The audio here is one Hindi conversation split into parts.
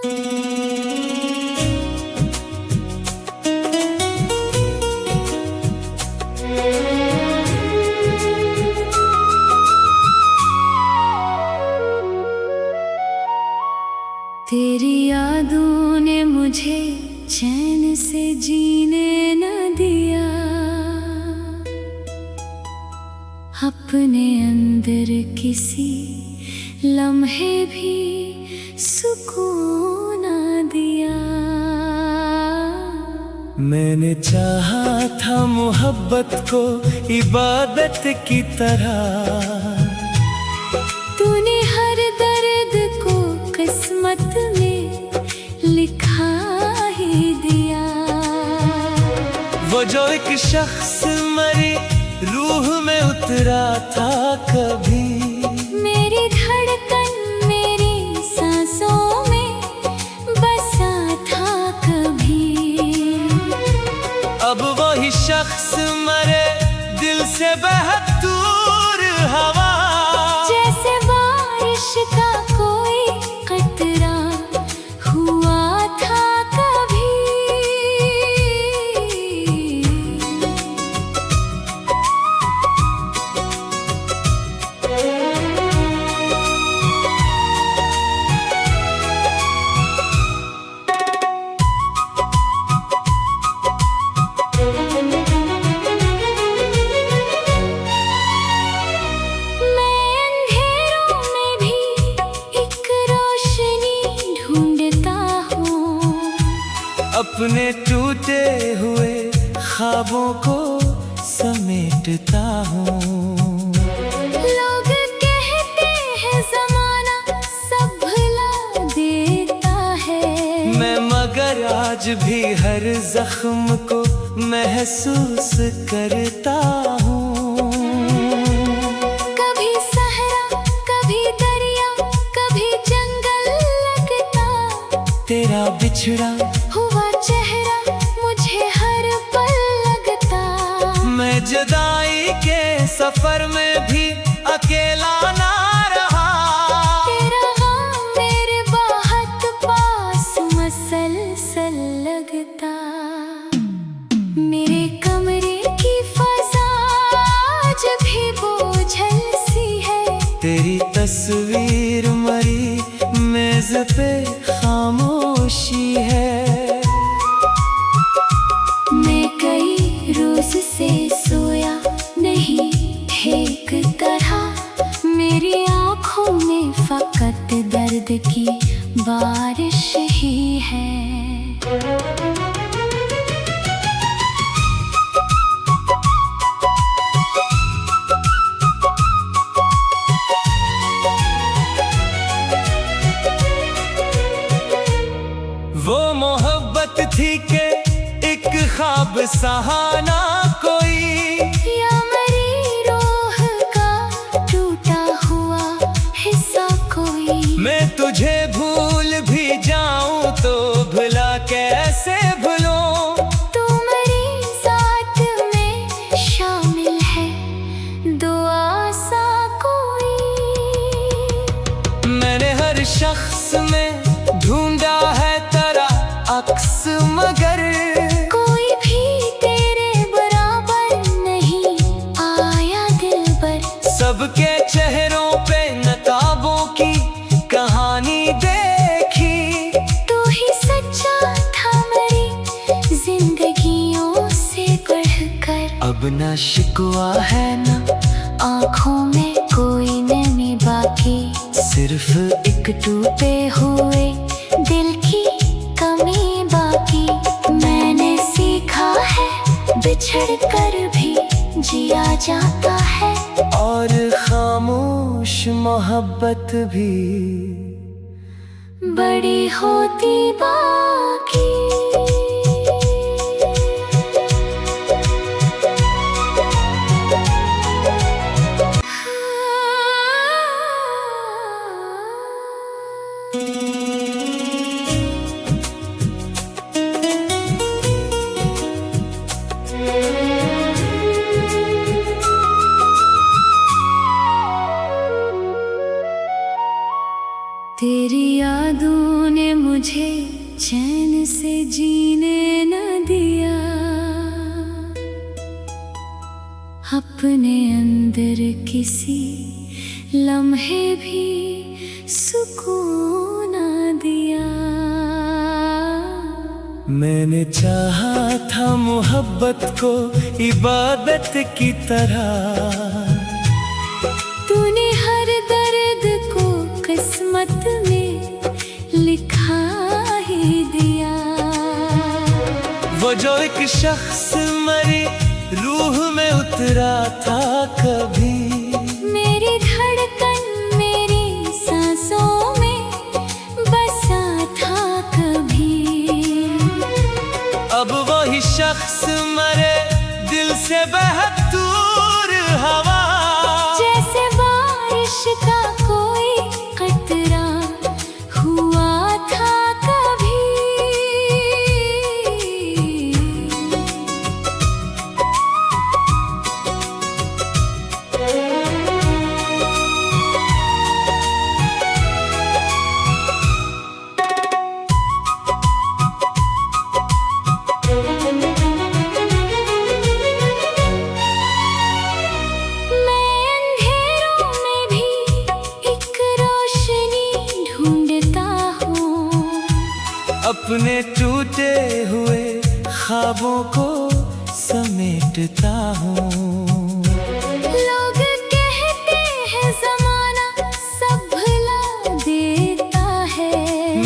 तेरी यादों ने मुझे चैन से जीने न दिया, अपने अंदर किसी लम्हे भी सुकून न दिया। मैंने चाहा था मोहब्बत को इबादत की तरह, तूने हर दर्द को किस्मत में लिखा ही दिया। वो जो एक शख्स मरी रूह में उतरा था कभी, मेरी धड़कन मेरी सांसों में बसा था कभी। अब वही शख्स मरे दिल से बेहद दूर हवा, जैसे बारिश का कोई कतरा हुआ था कभी। अपने टूटे हुए ख्वाबों को समेटता हूँ। लोग कहते हैं ज़माना सब भुला देता है, मैं मगर आज भी हर जख्म को महसूस करता हूँ। कभी सहरा कभी दरिया कभी जंगल लगता, तेरा बिछड़ा हुआ चेहरा मुझे हर पल लगता। मैं जुदाई के सफर में भी अकेला ना रहा, तेरा गम मेरे बहुत पास मसलसल लगता। मेरे कमरे की फज़ा आज भी बोझल सी है, तेरी तस्वीर मरी मेज पे खामोशी है। मैं कई रोज से सोया नहीं एक तरह, मेरी आँखों में फकत दर्द की बारिश ही है। वो मोहब्बत थी के एक ख्वाब सहाना कोई, या मेरी रूह का टूटा हुआ हिस्सा कोई। मैं तुझे भूल भी जाऊं तो भुला कैसे भूलूं, तू मेरी साथ में शामिल है दुआ सा कोई। मैंने हर शख्स में ढूंढा है तेरा अक्स, मगर कोई भी तेरे बराबर नहीं आया दिल पर। सबके चेहरों पे नकाबों की कहानी देखी, तू ही सच्चा था मेरी जिंदगियों से बढ़कर। अब ना शिकवा है ना आँखों में कोई नमी बाकी, सिर्फ एक टूटे हुए दिल की कमी बाकी। मैंने सीखा है बिछड़ कर भी जिया जाता है, और खामोश मोहब्बत भी बड़ी होती बाकी। तेरी यादों ने मुझे चैन से जीने न दिया, अपने अंदर किसी लम्हे भी सुकून न दिया। मैंने चाहा था मोहब्बत को इबादत की तरह, तूने हर दर्द को किस्मत में लिखा ही दिया। वो जो एक शख्स मरे रूह में उतरा था कभी, मेरी धड़कन मेरी सांसों में बसा था कभी। अब वही शख्स मरे दिल से बेहद दूर हवा, जैसे बारिश का कोई कतरा हुआ था कभी। अपने टूटे हुए ख्वाबों को समेटता हूँ। लोग कहते हैं ज़माना सब भुला देता है,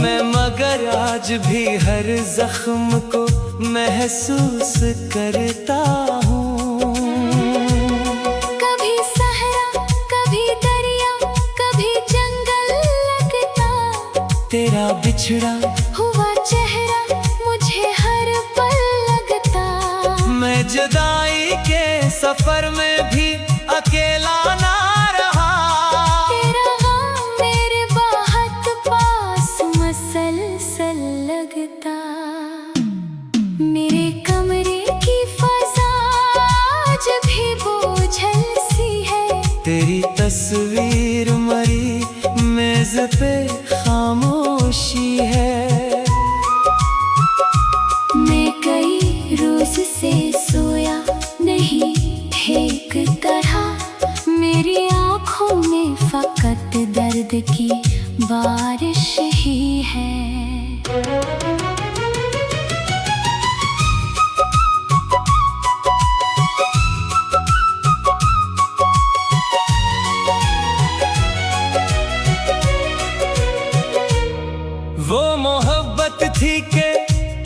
मैं मगर आज भी हर जख्म को महसूस करता हूँ। कभी सहरा कभी दरिया कभी जंगल लगता, तेरा बिछड़ा हुआ चेहरा मुझे हर पल लगता। मैं जुदाई के सफर में भी अकेला ना रहा, तेरा गम मेरे बहुत पास मसलसल लगता। मेरे कमरे की फज़ा आज भी बोझल सी है, तेरी तस्वीर मरी मेज पे खामोशी है। मैं कई रोज से सोया नहीं एक तरह, मेरी आँखों में फकत दर्द की बारिश ही है। वो मोहब्बत थी के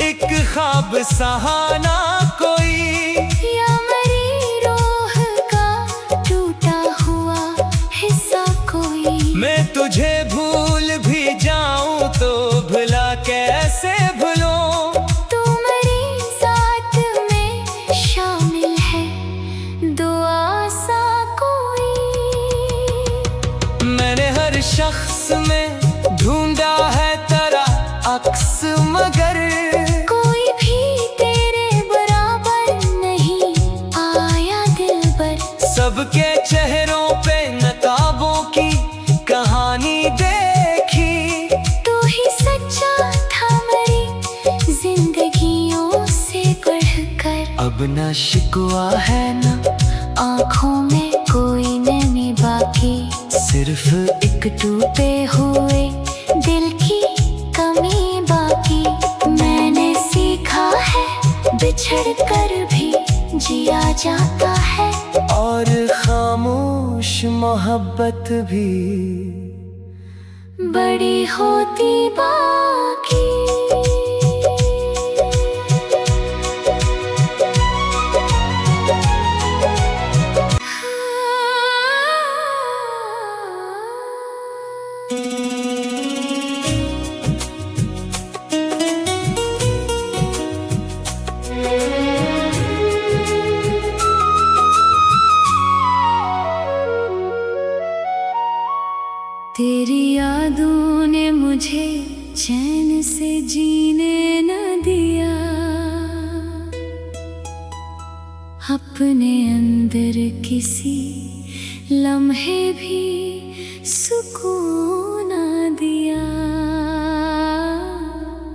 एक ख्वाब सहाना कोई, या मेरी रूह का टूटा हुआ हिस्सा कोई। मैं तुझे भूल भी जाऊं तो भुला कैसे भूलूं, तू मेरी साथ में शामिल है दुआ सा कोई। मैंने हर शख्स में ढूंढा है तेरा अक्स, मगर कोई भी तेरे बराबर नहीं आया दिल पर। सबके चेहरों पे नकाबों की कहानी देखी, तू ही सच्चा था मेरी जिंदगियों से बढ़कर। अब ना शिकवा है ना आँखों में कोई नमी बाकी, सिर्फ एक टूटे हुए दिल की कमी बाकी। मैंने सीखा है बिछड़ कर भी जिया जाता है, और खामोश मोहब्बत भी बड़ी होती बाकी। तेरी यादों ने मुझे चैन से जीने न दिया, अपने अंदर किसी लम्हे भी सुकून न दिया।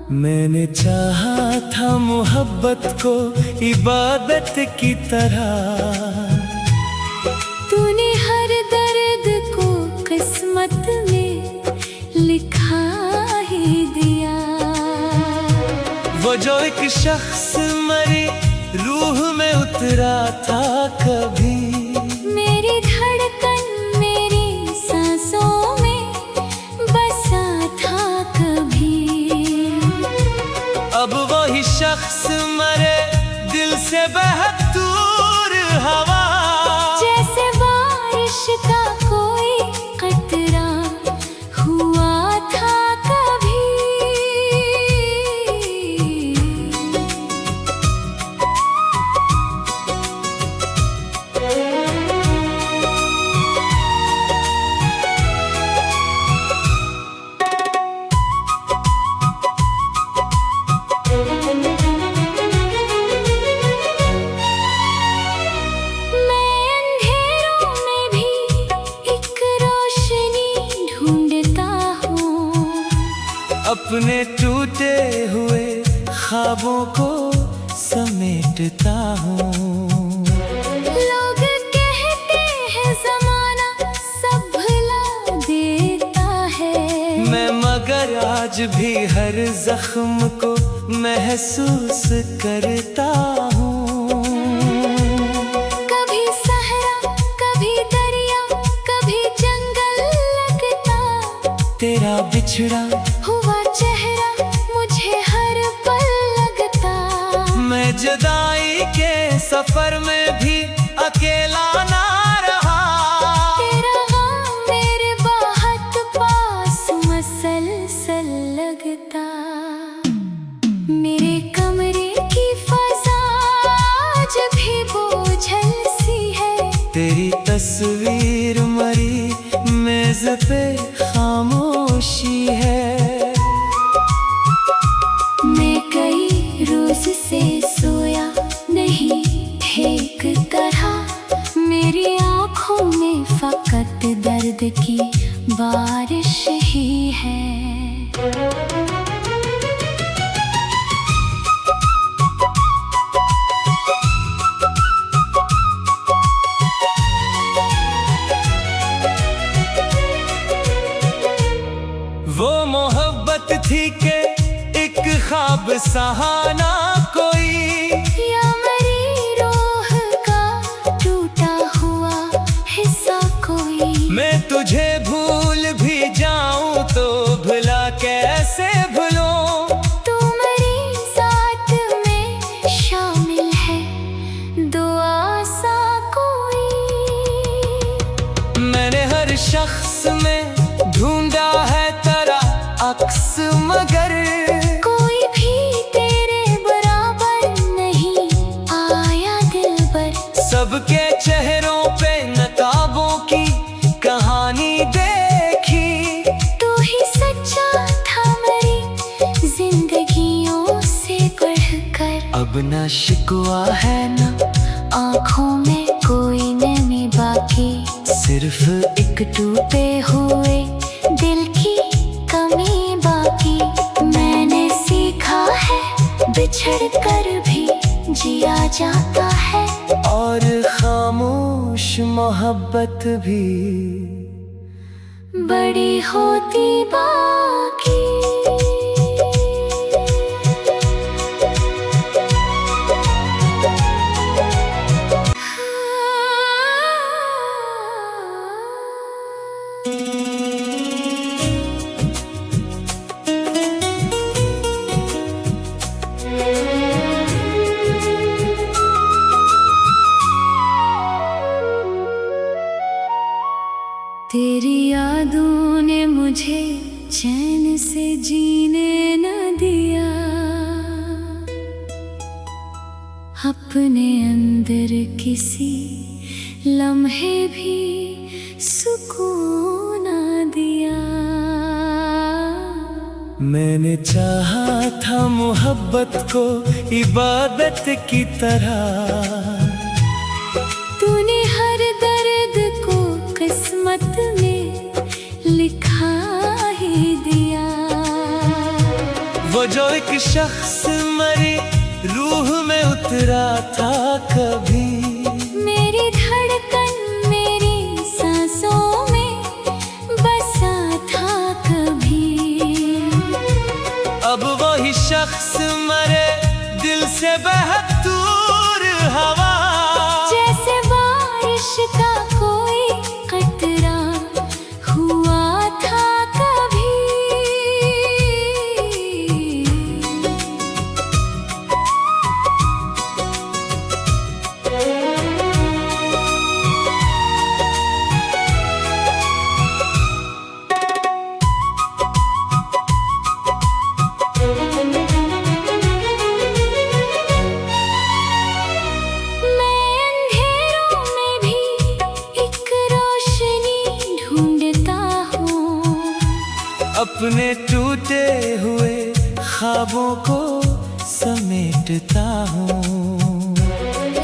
मैंने चाहा था मोहब्बत को इबादत की तरह, तूने हर दर्द को किस्मत में लिखा ही दिया। वो जो एक शख्स मरे रूह में उतरा था कभी, मेरी धड़कन मेरी सांसों में बसा था कभी। अब वही शख्स मरे दिल से बेहद दूर हवा, जैसे बारिश का कोई कतरा हुआ था कभी। अपने टूटे हुए ख्वाबों को समेटता हूँ। लोग कहते हैं ज़माना सब भुला देता है, मैं मगर आज भी हर जख्म को महसूस करता हूँ। कभी सहरा कभी दरिया कभी जंगल लगता, तेरा बिछड़ा हुआ चेहरा मुझे हर पल लगता। मैं जुदाई के सफर में भी अकेला ना रहा, तेरा गम मेरे बहुत पास मसलसल लगता। मेरे कमरे की फज़ा आज भी बोझल सी है, तेरी तस्वीर मरी मेज पे खामोशी है। मैं कई रोज से सोया नहीं एक तरह, मेरी आँखों में फकत दर्द की बारिश ही है। वो मोहब्बत थी के एक ख्वाब सहाना कोई, या मेरी रूह का टूटा हुआ हिस्सा कोई। मैं तुझे भूल भी जाऊं तो भुला कैसे भूलूं, तू मेरी साथ में शामिल है दुआ सा कोई। मैंने हर शख्स में ढूंढा है तेरा अक्स, मगर कोई भी तेरे बराबर नहीं आया दिल पर। सबके चेहरों पे नकाबों की कहानी देखी, तू ही सच्चा था मेरी जिंदगियों से बढ़कर। अब ना शिकवा है ना आँखों में कोई नमी बाकी, सिर्फ एक टूटे हुए दिल की कमी बाकी। मैंने सीखा है बिछड़ कर भी जिया जाता है, और खामोश मोहब्बत भी बड़ी होती बाकी। तेरी यादों ने मुझे चैन से जीने न दिया, अपने अंदर किसी लम्हे भी सुकून न दिया। मैंने चाहा था मोहब्बत को इबादत की तरह, तूने हर दर्द को किस्मत में लिखा ही दिया। वो जो एक शख्स मरी रूह में उतरा था कभी। मेरी धड़कन मेरी सांसों में बसा था कभी। अब वही शख्स मरे दिल से बेहद दूर हवा। जैसे बारिश का कोई कतरा हुआ था कभी। अपने टूटे हुए ख्वाबों को समेटता हूँ।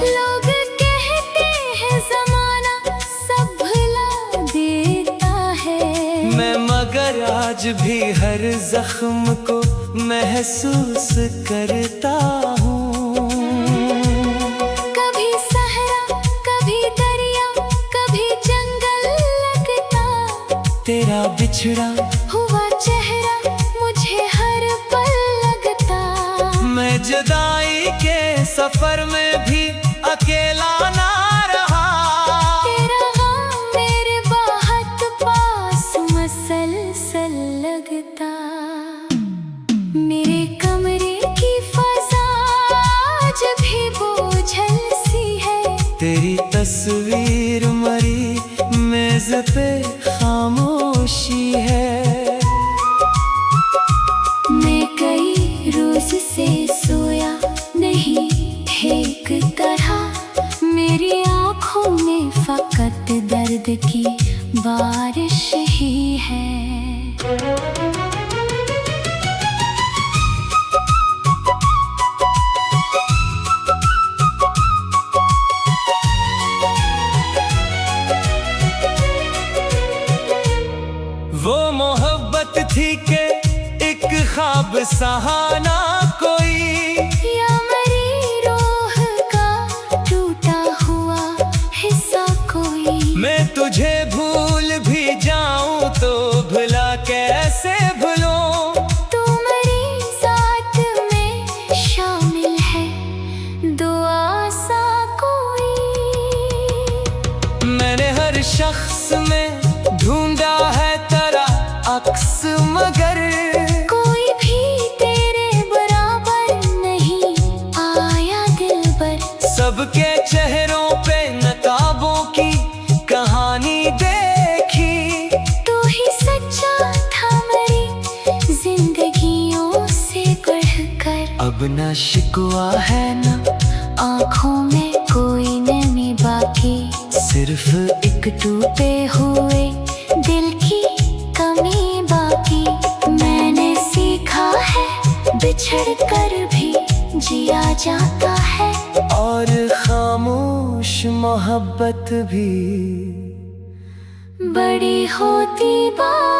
लोग कहते हैं ज़माना सब भुला देता है। मैं मगर आज भी हर जख्म को महसूस करता हूँ। कभी सहरा कभी दरिया कभी जंगल लगता। तेरा बिछड़ा हुआ चेहरा मुझे हर पल लगता। मैं जुदाई के सफर में भी अकेला ना रहा। तेरा गम मेरे बहुत पास मसलसल लगता। मेरे कमरे की फज़ा आज भी बोझल सी है। तेरी तस्वीर मरी मेज पे खामोशी है। मैं कई रोज से सोया नहीं एक तरह। मेरी आँखों में फकत दर्द की बारिश ही है। वो मोहब्बत थी के एक ख्वाब सहाना कोई। या मेरी रूह का टूटा हुआ हिस्सा कोई। मैं तुझे भूल भी जाऊं तो भुला कैसे भूलूं। तू मेरी साथ में शामिल है दुआ सा कोई। मैंने हर शख्स में ढूंढा है तेरा अक्स मगर कोई भी तेरे बराबर नहीं आया दिल पर। सबके चेहरों पे नकाबों की कहानी देखी। तू ही सच्चा था मेरी जिंदगियों से बढ़कर। अब ना शिकवा है ना आँखों में कोई नमी बाकी। सिर्फ एक टूटे हुए दिल की कमी बाकी। मैंने सीखा है बिछड़ कर भी जिया जाता है। और खामोश मोहब्बत भी बड़ी होती बात।